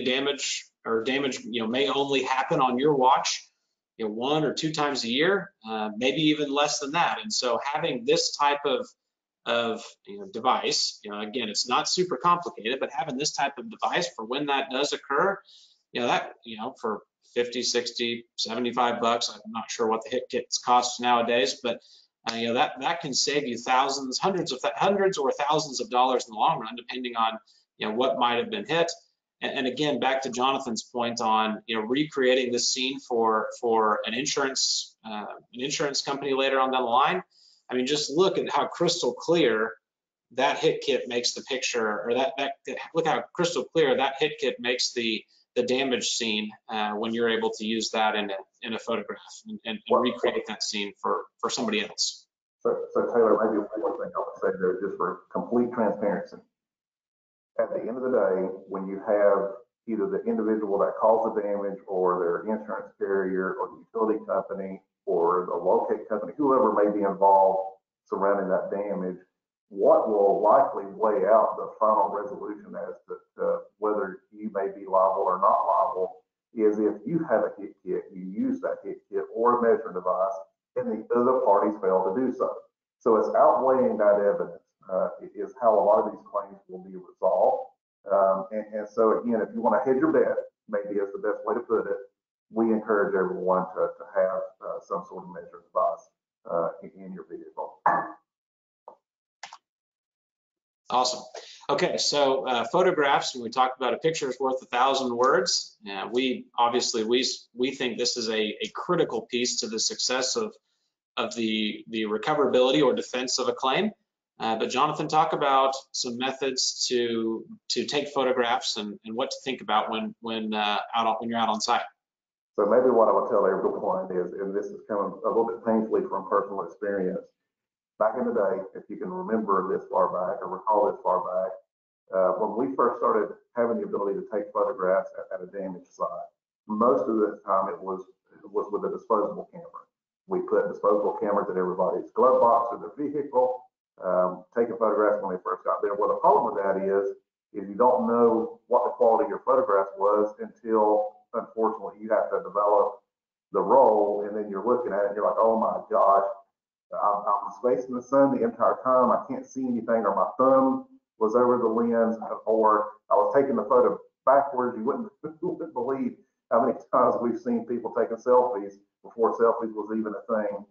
[SPEAKER 2] damage may only happen on your watch, 1 or 2 times a year, maybe even less than that. And so having this type of device, again, it's not super complicated, but having this type of device for when that does occur, for 50, 60, 75 bucks, I'm not sure what the hit kits cost nowadays, but that can save you thousands, hundreds or thousands of dollars in the long run, depending on what might have been hit. And again, back to Jonathan's point on recreating this scene for an insurance company later on down the line. I mean, just look at how crystal clear that hit kit makes the picture, or look how crystal clear that hit kit makes the damage scene when you're able to use that in a photograph and recreate that scene for somebody else.
[SPEAKER 3] So Taylor, maybe one more thing I would say there, just for complete transparency. At the end of the day, when you have either the individual that caused the damage or their insurance carrier or the utility company or the locate company, whoever may be involved surrounding that damage, what will likely weigh out the final resolution as to whether you may be liable or not liable is if you have a hit kit, you use that hit kit or a measuring device, and the other parties fail to do so. So it's outweighing that evidence is how a lot of these claims will be resolved. And so again, if you want to hedge your bet, maybe is the best way to put it, we encourage everyone to have some sort of measuring device in your vehicle.
[SPEAKER 2] Awesome. Okay, so photographs, when we talked about a picture is worth 1,000 words, we think this is a critical piece to the success of the recoverability or defense of a claim. But Jonathan, talk about some methods to take photographs and what to think about when you're out on site.
[SPEAKER 3] So maybe what I would tell everyone is, and this is coming a little bit painfully from personal experience, back in the day, if you can remember this far back or recall this far back, when we first started having the ability to take photographs at a damaged site, most of the time it was with a disposable camera. We put disposable cameras in everybody's glove box of their vehicle, taking photographs when they first got there. Well, the problem with that is you don't know what the quality of your photograph was until, unfortunately, you have to develop the roll, and then you're looking at it and you're like, oh my gosh, I was facing the sun the entire time. I can't see anything, or my thumb was over the lens, or I was taking the photo backwards. You wouldn't believe how many times we've seen people taking selfies before selfies was even a thing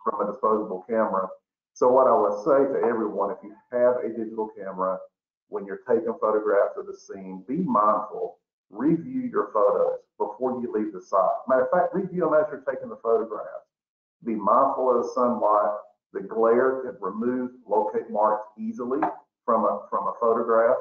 [SPEAKER 3] from a disposable camera. So what I would say to everyone, if you have a digital camera, when you're taking photographs of the scene, be mindful, review your photos before you leave the site. Matter of fact, review them as you're taking the photographs. Be mindful of the sunlight. The glare can remove locate marks easily from a photograph.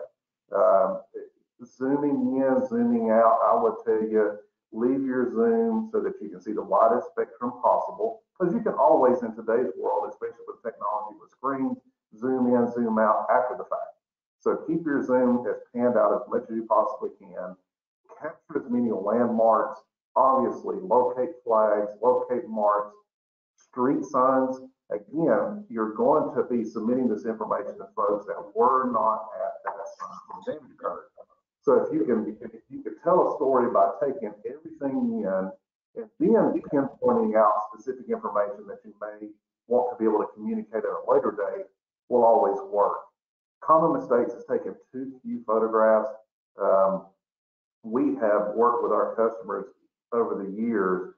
[SPEAKER 3] Zooming in, zooming out, I would tell you, leave your zoom so that you can see the widest spectrum possible, because you can always, in today's world, especially with technology with screens, zoom in, zoom out after the fact. So keep your zoom as panned out as much as you possibly can. Capture as many landmarks, obviously, locate flags, locate marks, street signs. Again, you're going to be submitting this information to folks that were not at that sign when the damage occurred. So if you can tell a story by taking everything in and then pinpointing out specific information that you may want to be able to communicate at a later date, will always work. Common mistakes is taking too few photographs. We have worked with our customers over the years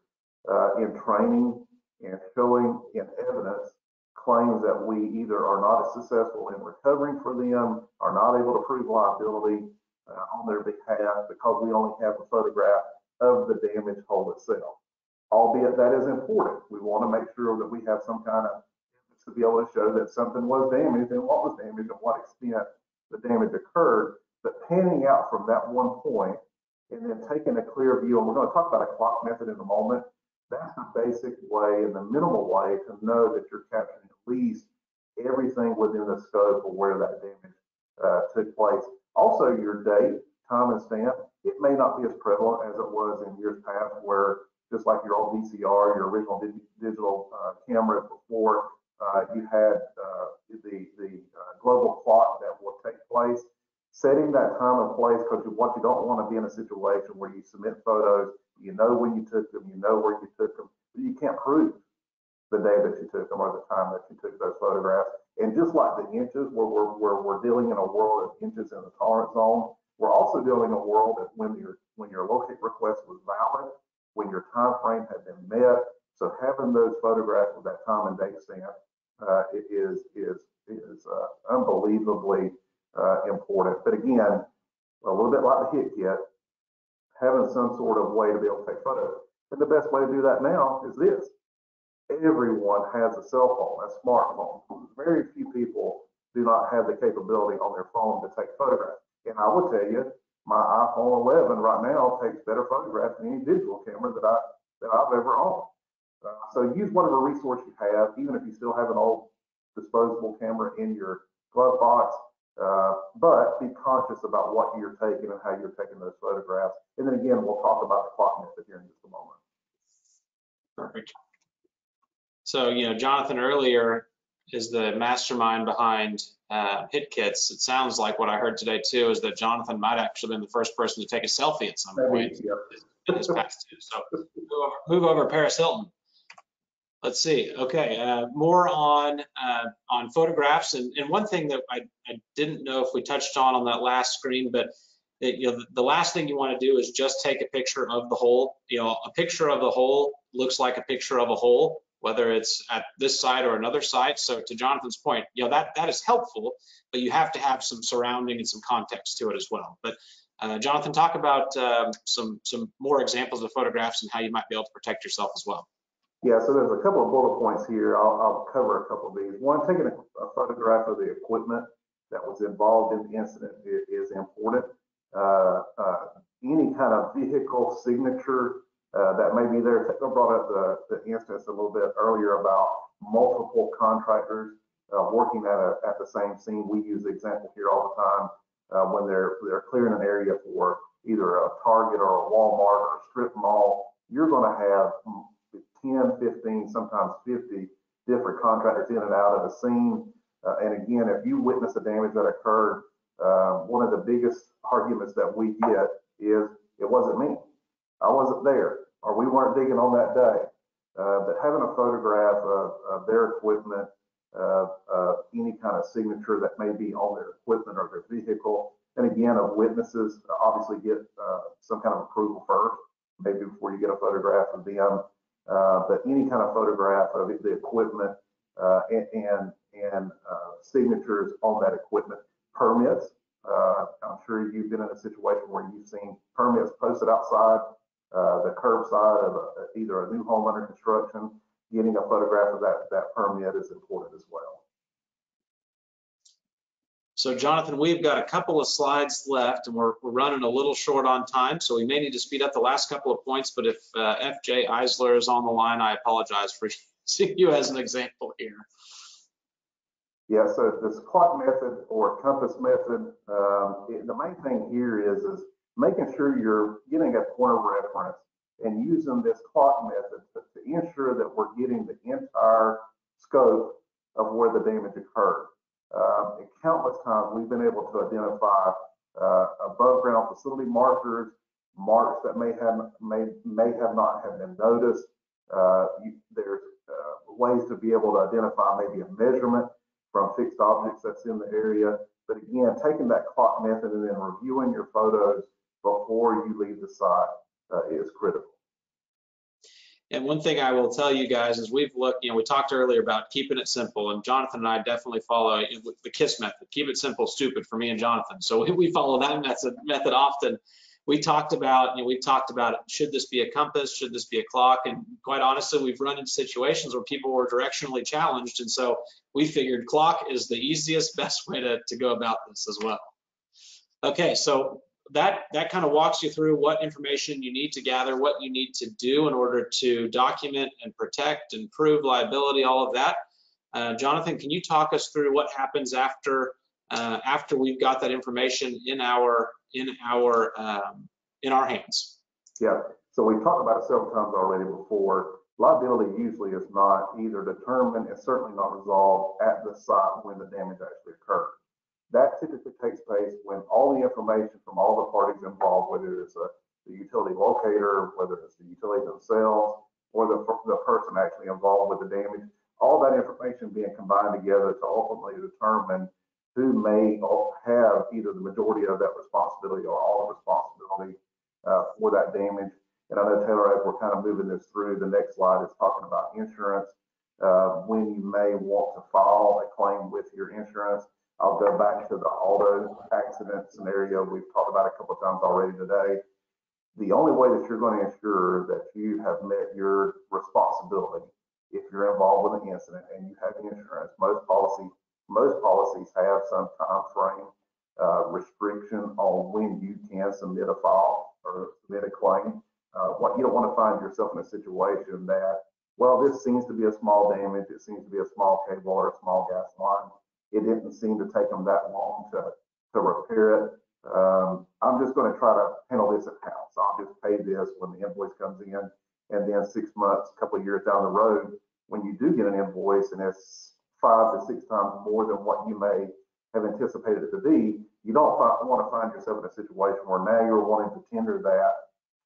[SPEAKER 3] in training and showing in evidence claims that we either are not as successful in recovering for them, are not able to prove liability on their behalf because we only have a photograph of the damaged hole itself. Albeit that is important. We want to make sure that we have some kind of evidence to be able to show that something was damaged and what was damaged and what extent the damage occurred. But panning out from that one point and then taking a clear view, and we're going to talk about a clock method in a moment, that's the basic way and the minimal way to know that you're capturing at least everything within the scope of where that damage took place. Also, your date, time, and stamp, it may not be as prevalent as it was in years past, where just like your old VCR, your original digital cameras before, You had the global clock that will take place. Setting that time and place, because what you don't want to be in a situation where you submit photos, you know when you took them, you know where you took them, but you can't prove the day that you took them or the time that you took those photographs. And just like the inches, where we're dealing in a world of inches in the tolerance zone, we're also dealing in a world that when your locate request was valid, when your time frame had been met. So having those photographs with that time and date stamp is unbelievably important. But again, a little bit like the hit kit, having some sort of way to be able to take photos. And the best way to do that now is this. Everyone has a cell phone, a smartphone. Very few people do not have the capability on their phone to take photographs. And I will tell you, my iPhone 11 right now takes better photographs than any digital camera that I've ever owned. So use whatever resource you have, even if you still have an old disposable camera in your glove box, but be conscious about what you're taking and how you're taking those photographs. And then again, we'll talk about the clock method here in just a moment.
[SPEAKER 2] Perfect. So, Jonathan earlier is the mastermind behind hit kits. It sounds like what I heard today too is that Jonathan might actually have been the first person to take a selfie at some point in this past two. So move over Paris Hilton. Let's see. Okay, more on photographs, and one thing that I didn't know if we touched on that last screen, but the last thing you want to do is just take a picture of the hole. A picture of the hole looks like a picture of a hole, whether it's at this site or another site. So to Jonathan's point, that is helpful, but you have to have some surrounding and some context to it as well. But Jonathan, talk about some more examples of photographs and how you might be able to protect yourself as well.
[SPEAKER 3] Yeah, so there's a couple of bullet points here. I'll cover a couple of these. One, taking a photograph of the equipment that was involved in the incident is important. Any kind of vehicle signature that may be there. I brought up the instance a little bit earlier about multiple contractors working at the same scene. We use the example here all the time when they're clearing an area for either a Target or a Walmart or a strip mall. You're going to have 10, 15, sometimes 50 different contractors in and out of the scene. And again, if you witness the damage that occurred, one of the biggest arguments that we get is, it wasn't me. I wasn't there, or we weren't digging on that day. But having a photograph of their equipment, any kind of signature that may be on their equipment or their vehicle, and again, of witnesses, obviously get some kind of approval first, maybe before you get a photograph of them. But any kind of photograph of the equipment and signatures on that equipment. Permits. I'm sure you've been in a situation where you've seen permits posted outside the curbside of either a new home under construction. Getting a photograph of that permit is important as well.
[SPEAKER 2] So Jonathan, we've got a couple of slides left, and we're running a little short on time, so we may need to speed up the last couple of points. But if FJ Eisler is on the line, I apologize for using you as an example here.
[SPEAKER 3] Yeah, so this clock method or compass method, the main thing here is making sure you're getting a point of reference and using this clock method to ensure that we're getting the entire scope of where the damage occurred. And countless times we've been able to identify above ground facility markers, marks that may have not have been noticed. There's ways to be able to identify maybe a measurement from fixed objects that's in the area. But again, taking that clock method and then reviewing your photos before you leave the site is critical.
[SPEAKER 2] And one thing I will tell you guys is we've looked, we talked earlier about keeping it simple, and Jonathan and I definitely follow the KISS method. Keep it simple, stupid, for me and Jonathan. So we follow that method often. We talked about, should this be a compass? Should this be a clock? And quite honestly, we've run into situations where people were directionally challenged. And so we figured clock is the easiest, best way to go about this as well. Okay, so that kind of walks you through what information you need to gather, what you need to do in order to document and protect and prove liability, all of that. Jonathan, can you talk us through what happens after we've got that information in our hands?
[SPEAKER 3] Yeah, so we've talked about it several times already before. liability usually is not either determined and certainly not resolved at the site when the damage actually occurs. That typically takes place when all the information from all the parties involved, whether it's the utility locator, whether it's the utility themselves, or the person actually involved with the damage, all that information being combined together to ultimately determine who may have either the majority of that responsibility or all the responsibility for that damage. And I know, Taylor, as we're kind of moving this through, the next slide is talking about insurance, when you may want to file a claim with your insurance. I'll go back to the auto accident scenario we've talked about a couple of times already today. The only way that you're going to ensure that you have met your responsibility if you're involved with an incident and you have insurance, most policies have some time frame restriction on when you can submit a file or submit a claim. What you don't want to find yourself in a situation that, well, this seems to be a small damage, it seems to be a small cable or a small gas line. It didn't seem to take them that long to repair it. I'm just going to try to handle this in-house. I'll just pay this when the invoice comes in, and then 6 months, a couple of years down the road, when you do get an invoice and it's 5 to 6 times more than what you may have anticipated it to be, you don't want to find yourself in a situation where now you're wanting to tender that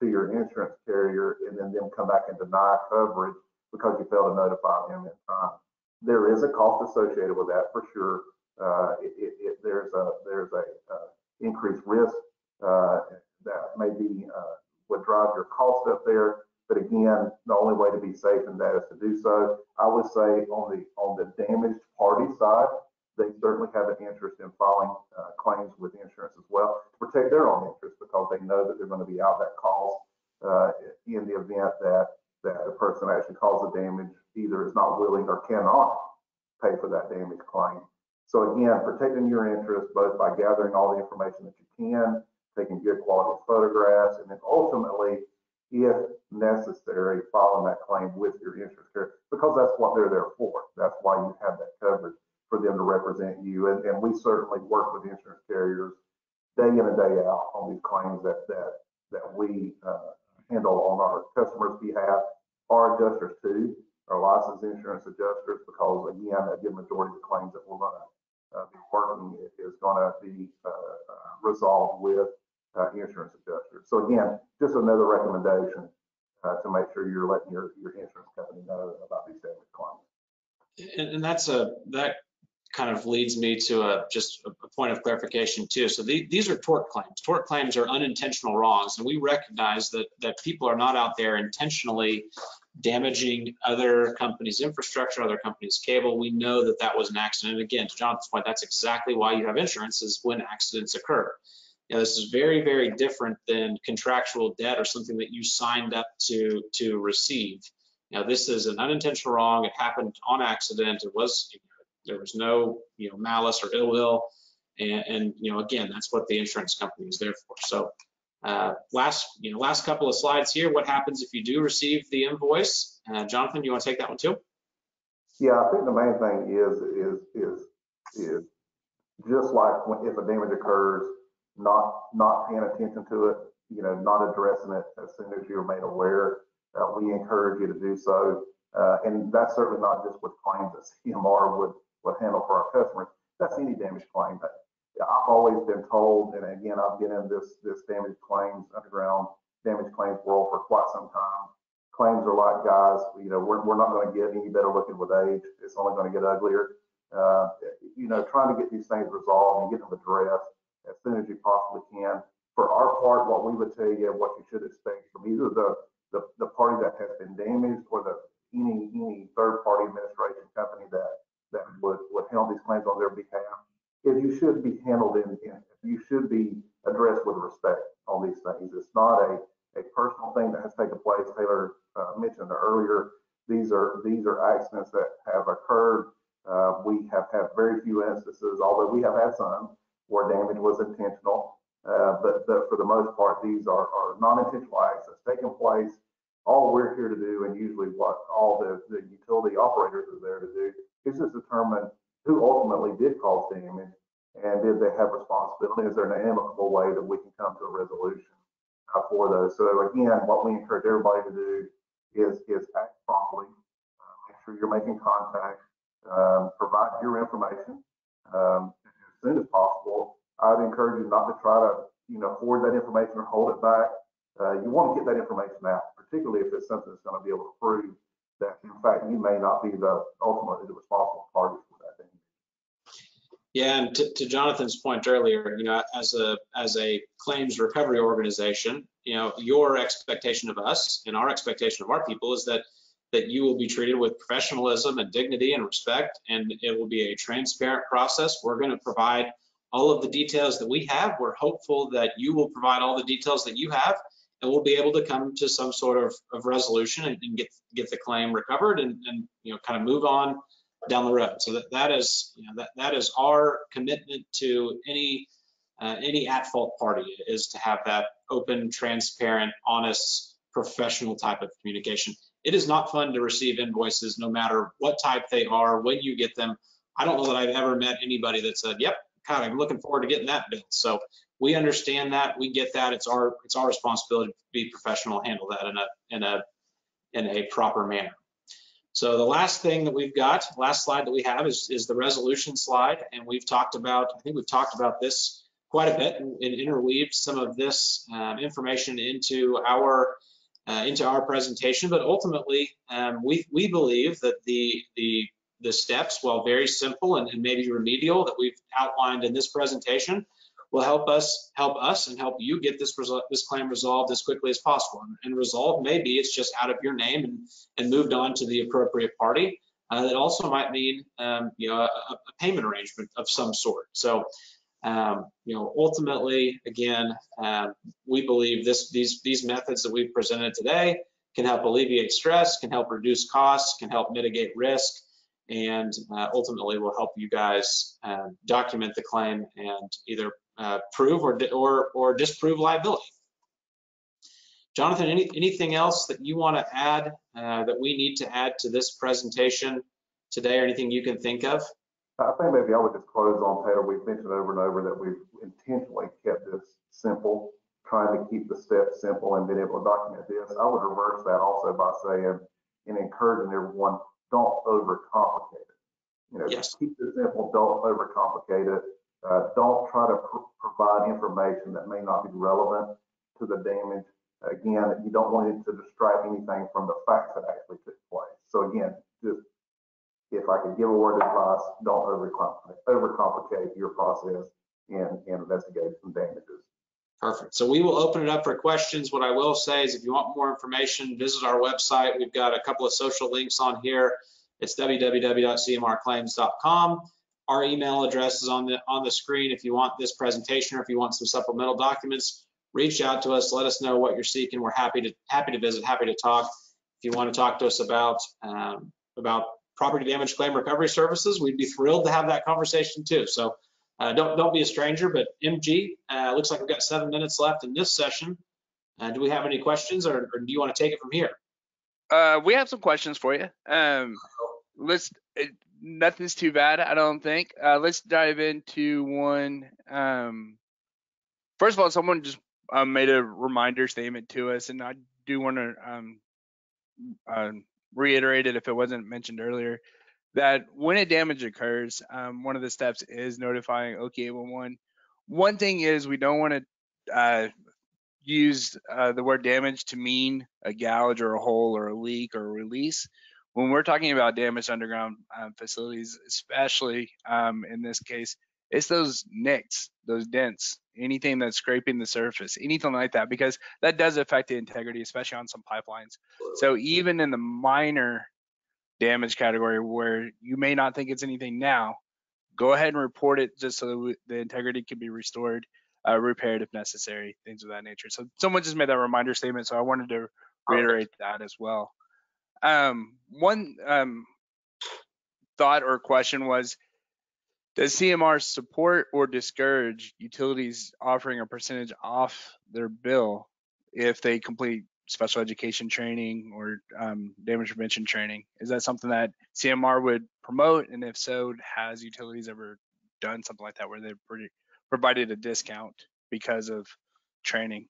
[SPEAKER 3] to your insurance carrier and then them come back and deny coverage because you failed to notify them in time. There is a cost associated with that for sure. There's a increased risk that maybe would drive your cost up there. But again, the only way to be safe in that is to do so. I would say on the damaged party side, they certainly have an interest in filing claims with insurance as well to protect their own interests, because they know that they're going to be out that cost in the event that the person actually caused the damage either is not willing or cannot pay for that damage claim. So again, protecting your interests both by gathering all the information that you can, taking good quality photographs, and then ultimately, if necessary, filing that claim with your insurance carrier, because that's what they're there for. That's why you have that coverage, for them to represent you. And we certainly work with insurance carriers day in and day out on these claims that we handle on our customers' behalf. Our adjusters too, our licensed insurance adjusters, because again, a good majority of the claims that we're going to be working is going to be resolved with insurance adjusters. So again, just another recommendation to make sure you're letting your insurance company know about these damage claims.
[SPEAKER 2] And that kind of leads me to just a point of clarification too. So these are tort claims. Tort claims are unintentional wrongs, and we recognize that people are not out there intentionally damaging other companies' infrastructure, other companies' cable. We know that that was an accident. And again, to Jonathan's point, that's exactly why you have insurance, is when accidents occur. You know, this is very, very different than contractual debt or something that you signed up to receive. Now, this is an unintentional wrong. It happened on accident. There was no, malice or ill will. And again, that's what the insurance company is there for. So last couple of slides here. What happens if you do receive the invoice? Jonathan, do you want to take that one too?
[SPEAKER 3] Yeah, I think the main thing is just like if a damage occurs, not paying attention to it, not addressing it as soon as you're made aware. We encourage you to do so, and that's certainly not just with claims that CMR would handle for our customers. That's any damage claim. I've always been told, and again, I've been in this damage claims, underground damage claims world for quite some time. Claims are like, guys, we're not going to get any better looking with age. It's only going to get uglier. Trying to get these things resolved and get them addressed as soon as you possibly can. For our part, what we would tell you, what you should expect from either the party that has been damaged or any third party administration company that would handle these claims on their behalf, is you should be handled you should be addressed with respect on these things. It's not a personal thing that has taken place. Taylor mentioned earlier, these are accidents that have occurred. We have had very few instances, although we have had some, where damage was intentional. But for the most part, these are non-intentional accidents taking place. All we're here to do, and usually what all the utility operators are there to do, is just determine who ultimately did cause damage, and did they have responsibility? Is there an amicable way that we can come to a resolution for those? So again, what we encourage everybody to do is act promptly, make sure you're making contact, provide your information as soon as possible. I'd encourage you not to try to, hoard that information or hold it back. You want to get that information out, particularly if it's something that's going to be able to prove that, in fact, you may not be the ultimately the responsible party for that thing.
[SPEAKER 2] Yeah, and to Jonathan's point earlier, as a claims recovery organization, your expectation of us and our expectation of our people is that you will be treated with professionalism and dignity and respect, and it will be a transparent process. We're going to provide all of the details that we have. We're hopeful that you will provide all the details that you have, and we'll be able to come to some sort of resolution and get the claim recovered and kind of move on down the road. So that is our commitment to any at-fault party, is to have that open, transparent, honest, professional type of communication. It is not fun to receive invoices, no matter what type they are, when you get them. I don't know that I've ever met anybody that said, "Yep, God, I'm looking forward to getting that bill." So we understand that, we get that. It's our responsibility to be professional, handle that in a proper manner. So the last thing that we've got, last slide that we have is the resolution slide, and I think we've talked about this quite a bit and interweaved some of this information into our presentation. But ultimately, we believe that the steps, while very simple and maybe remedial, that we've outlined in this presentation, will help us and help you get this claim resolved as quickly as possible. And resolved, maybe it's just out of your name and moved on to the appropriate party. That also might mean a payment arrangement of some sort. So ultimately, again, we believe these methods that we've presented today can help alleviate stress, can help reduce costs, can help mitigate risk, and ultimately will help you guys document the claim and either prove or disprove liability. Jonathan, anything else that you want to add that we need to add to this presentation today, or anything you can think of?
[SPEAKER 3] I think maybe I would just close on, Taylor. We've mentioned over and over that we've intentionally kept this simple, trying to keep the steps simple and being able to document this. I would reverse that also by saying and encouraging everyone, don't overcomplicate it.
[SPEAKER 2] Yes.
[SPEAKER 3] Keep it simple, don't overcomplicate it. Don't try to provide information that may not be relevant to the damage. Again, you don't want it to distract anything from the facts that actually took place. So again, just if I could give a word of advice, don't overcomplicate your process in investigating some damages.
[SPEAKER 2] Perfect. So we will open it up for questions. What I will say is, if you want more information, visit our website. We've got a couple of social links on here. It's www.cmrclaims.com. Our email address is on the screen. If you want this presentation or if you want some supplemental documents, reach out to us. Let us know what you're seeking. We're happy to visit, happy to talk. If you want to talk to us about property damage claim recovery services, we'd be thrilled to have that conversation too. So don't be a stranger. But MG, looks like we've got 7 minutes left in this session. Do we have any questions, or do you want to take it from here?
[SPEAKER 1] We have some questions for you. Nothing's too bad, I don't think. Let's dive into one. First of all, someone just made a reminder statement to us, and I do want to reiterate it if it wasn't mentioned earlier, that when a damage occurs, one of the steps is notifying OKI 811. One thing is, we don't want to use the word damage to mean a gouge or a hole or a leak or a release. When we're talking about damaged underground facilities, especially in this case, it's those nicks, those dents, anything that's scraping the surface, anything like that, because that does affect the integrity, especially on some pipelines. So even in the minor damage category where you may not think it's anything now, go ahead and report it just so the integrity can be restored, repaired if necessary, things of that nature. So someone just made that reminder statement, so I wanted to reiterate that as well. One thought or question was, does CMR support or discourage utilities offering a percentage off their bill if they complete special education training or damage prevention training? Is that something that CMR would promote? And if so, has utilities ever done something like that where they've provided a discount because of training?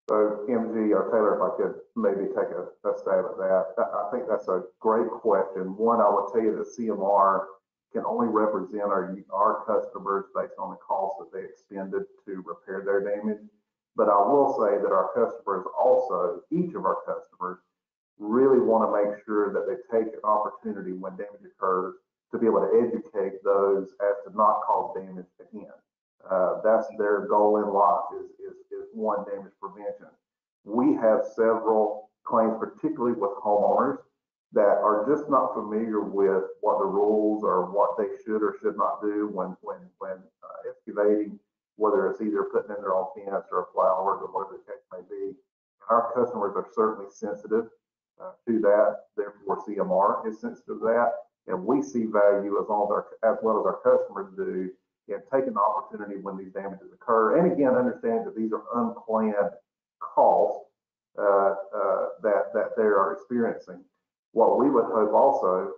[SPEAKER 3] So MG or Taylor, if I could maybe take a stab at that. I think that's a great question. One, I will tell you that CMR can only represent our customers based on the cost that they expended to repair their damage. But I will say that our customers also, each of our customers, really want to make sure that they take an opportunity when damage occurs to be able to educate those as to not cause damage again. That's their goal in life is one, damage prevention. We have several claims, particularly with homeowners, that are just not familiar with what the rules or what they should or should not do when excavating, whether it's either putting in their own fence or flowers or whatever the case may be. And our customers are certainly sensitive to that. Therefore, CMR is sensitive to that, and we see value as well as our customers do in taking the opportunity when these damages occur. And again, understand that these are unplanned costs that they are experiencing. What we would hope also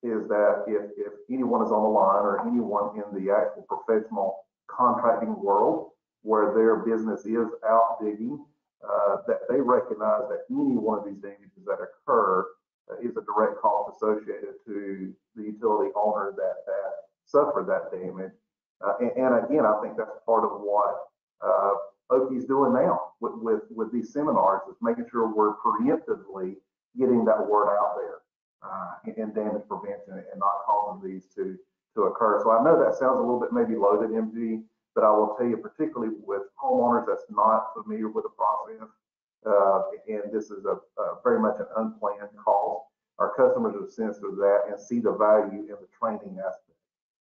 [SPEAKER 3] is that if anyone is on the line or anyone in the actual professional contracting world where their business is out digging, that they recognize that any one of these damages that occur is a direct cost associated to the utility owner that suffered that damage. And again, I think that's part of what Oki's doing now with these seminars, is making sure we're preemptively getting that word out there in damage prevention and not causing these to occur. So I know that sounds a little bit maybe loaded, MG, but I will tell you, particularly with homeowners that's not familiar with the process, and this is a very much an unplanned cost, our customers are sensitive to that and see the value in the training aspect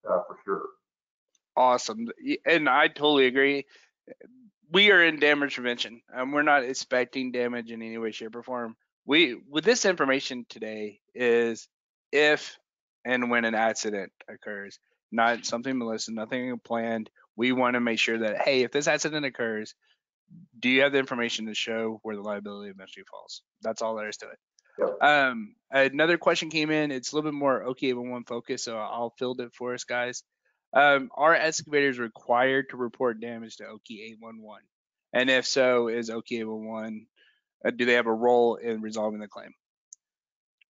[SPEAKER 3] for sure.
[SPEAKER 1] Awesome. And I totally agree. We are in damage prevention. We're not expecting damage in any way, shape, or form. With this information today is if and when an accident occurs, not something malicious, nothing planned. We want to make sure that, hey, if this accident occurs, do you have the information to show where the liability eventually falls? That's all there is to it.
[SPEAKER 3] Yep.
[SPEAKER 1] Another question came in. It's a little bit more OK811 focused, so I'll field it for us, guys. Are excavators required to report damage to OK811? And if so, is OK811, do they have a role in resolving the claim?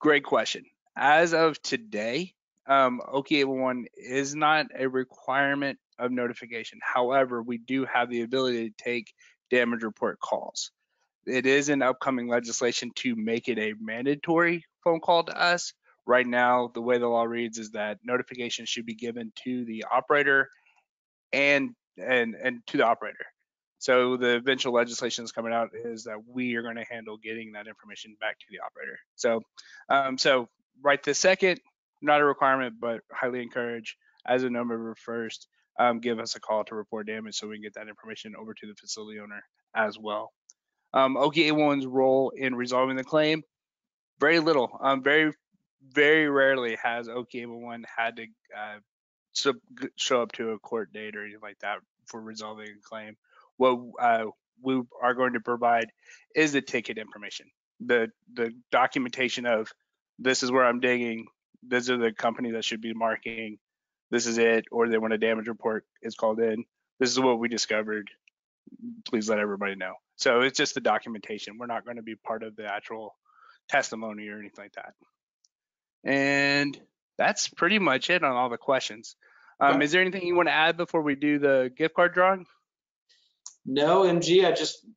[SPEAKER 1] Great question. As of today, OK811 is not a requirement of notification. However, we do have the ability to take damage report calls. It is in upcoming legislation to make it a mandatory phone call to us. Right now, the way the law reads is that notification should be given to the operator and to the operator. So the eventual legislation that's coming out is that we are going to handle getting that information back to the operator. So right this second, not a requirement, but highly encourage. As of November 1st, give us a call to report damage so we can get that information over to the facility owner as well. OK811's role in resolving the claim, very little. Very rarely has OK811 had to show up to a court date or anything like that for resolving a claim. What we are going to provide is the ticket information, the documentation of this is where I'm digging, this is the company that should be marking, this is it, or they want a damage report is called in. This is what we discovered. Please let everybody know. So it's just the documentation. We're not going to be part of the actual testimony or anything like that. And that's pretty much it on all the questions.
[SPEAKER 2] Okay.
[SPEAKER 1] Is there anything you want to add before we do the gift card drawing?
[SPEAKER 2] No, MG,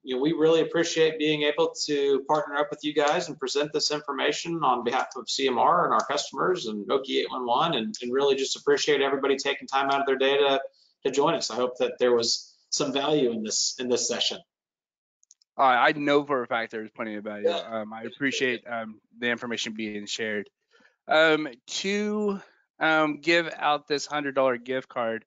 [SPEAKER 2] we really appreciate being able to partner up with you guys and present this information on behalf of CMR and our customers and OK811, and really just appreciate everybody taking time out of their day to join us. I hope that there was some value in this session.
[SPEAKER 1] I know for a fact there's plenty of value. I appreciate the information being shared. To give out this $100 gift card,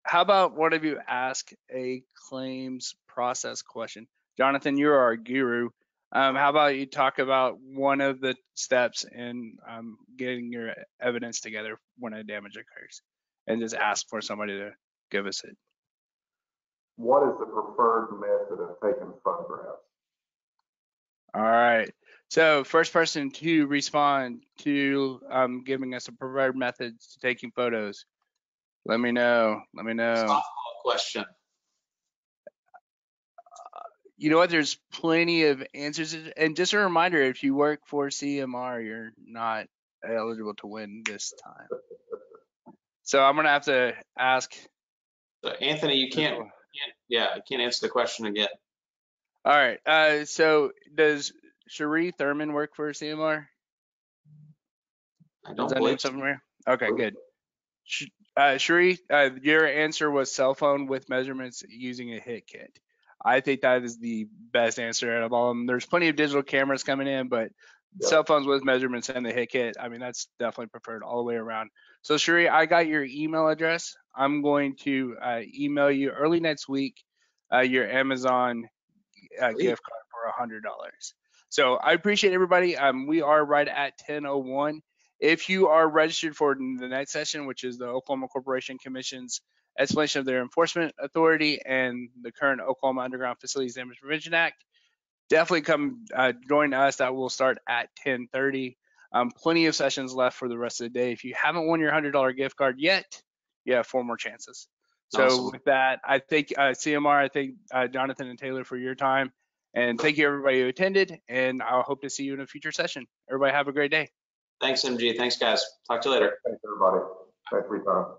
[SPEAKER 1] how about one of you ask a claims process question? Jonathan, you're our guru. How about you talk about one of the steps in getting your evidence together when a damage occurs, and just ask for somebody to give us it.
[SPEAKER 3] What is the preferred method of taking photographs?
[SPEAKER 1] All right. So first person to respond to giving us a preferred method to taking photos. Let me know.
[SPEAKER 2] Softball question.
[SPEAKER 1] You know what? There's plenty of answers. And just a reminder, if you work for CMR, you're not eligible to win this time. So I'm going to have to ask.
[SPEAKER 2] So Anthony, you can't answer the question again.
[SPEAKER 1] All right. So does Cherie Thurman work for CMR?
[SPEAKER 2] I
[SPEAKER 1] Is
[SPEAKER 2] don't
[SPEAKER 1] that name
[SPEAKER 2] believe so.
[SPEAKER 1] somewhere? Okay, good. Cherie, your answer was cell phone with measurements using a hit kit. I think that is the best answer out of all of them. There's plenty of digital cameras coming in, but cell phones with measurements and the hit kit, I mean, that's definitely preferred all the way around. So Cherie, I got your email address. I'm going to email you early next week your Amazon gift card for $100. So I appreciate everybody. We are right at 10:01. If you are registered for the next session, which is the Oklahoma Corporation Commission's explanation of their enforcement authority and the current Oklahoma Underground Facilities Damage Prevention Act, definitely come join us. That will start at 10:30. Plenty of sessions left for the rest of the day. If you haven't won your $100 gift card yet, you have 4 more chances. So
[SPEAKER 2] Awesome.
[SPEAKER 1] with that, I thank CMR, I thank Jonathan and Taylor for your time. And thank you everybody who attended, and I'll hope to see you in a future session. Everybody have a great day.
[SPEAKER 2] Thanks, MG. Thanks, guys. Talk to you later.
[SPEAKER 3] Thanks, everybody. Thanks for your time.